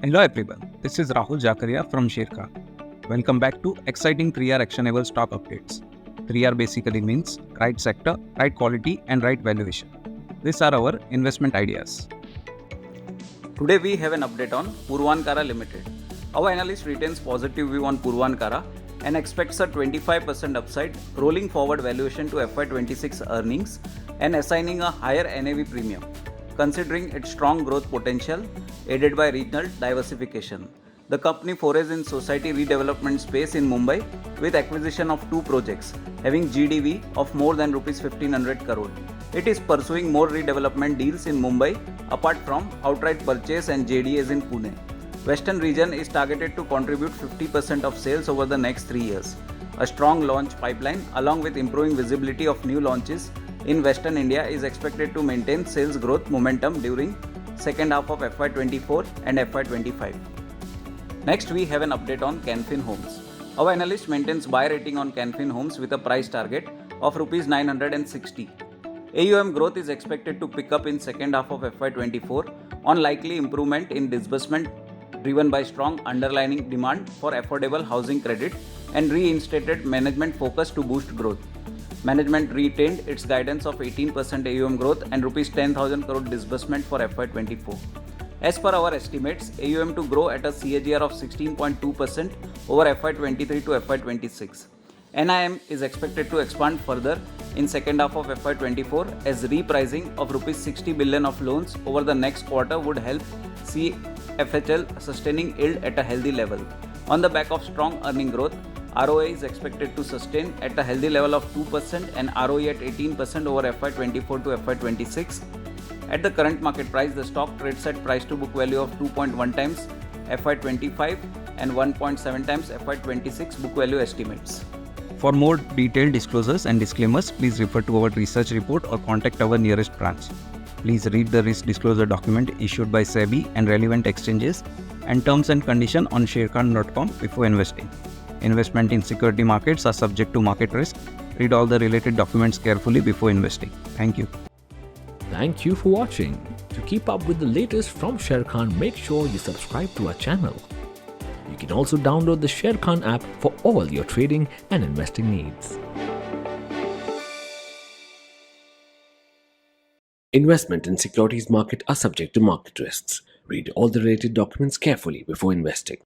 Hello everyone, this is Rahul Jakaria from Sharekhan. Welcome back to exciting 3R actionable stock updates. 3R basically means right sector, right quality and right valuation. These are our investment ideas. Today we have an update on Puravankara Ltd. Our analyst retains positive view on Puravankara and expects a 25% upside, rolling forward valuation to FY26 earnings and assigning a higher NAV premium, considering its strong growth potential aided by regional diversification. The company forays in society redevelopment space in Mumbai with acquisition of 2 projects having GDV of more than Rs 1500 crore. It is pursuing more redevelopment deals in Mumbai apart from outright purchase and JDAs in Pune. Western region is targeted to contribute 50% of sales over the next 3 years. A strong launch pipeline along with improving visibility of new launches in Western India is expected to maintain sales growth momentum during second half of FY24 and FY25. Next, we have an update on Fin Homes. Our analyst maintains buy rating on Fin Homes with a price target of Rs 960. AUM growth is expected to pick up in second half of FY24 on likely improvement in disbursement driven by strong underlying demand for affordable housing credit and reinstated management focus to boost growth. Management retained its guidance of 18% AUM growth and Rs 10,000 crore disbursement for FY24. As per our estimates, AUM to grow at a CAGR of 16.2% over FY23 to FY26. NIM is expected to expand further in second half of FY24 as repricing of Rs 60 billion of loans over the next quarter would help CFHL sustaining yield at a healthy level. On the back of strong earning growth, ROA is expected to sustain at a healthy level of 2% and ROE at 18% over FY24 to FY26. At the current market price, the stock trades at price to book value of 2.1 times FY25 and 1.7 times FY26 book value estimates. For more detailed disclosures and disclaimers, please refer to our research report or contact our nearest branch. Please read the risk disclosure document issued by SEBI and relevant exchanges and terms and conditions on sharekhan.com before investing. Investment in security markets are subject to market risk. Read all the related documents carefully before investing. Thank you. Thank you for watching. To keep up with the latest from Sharekhan, make sure you subscribe to our channel. You can also download the Sharekhan app for all your trading and investing needs. Investment in securities market are subject to market risks. Read all the related documents carefully before investing.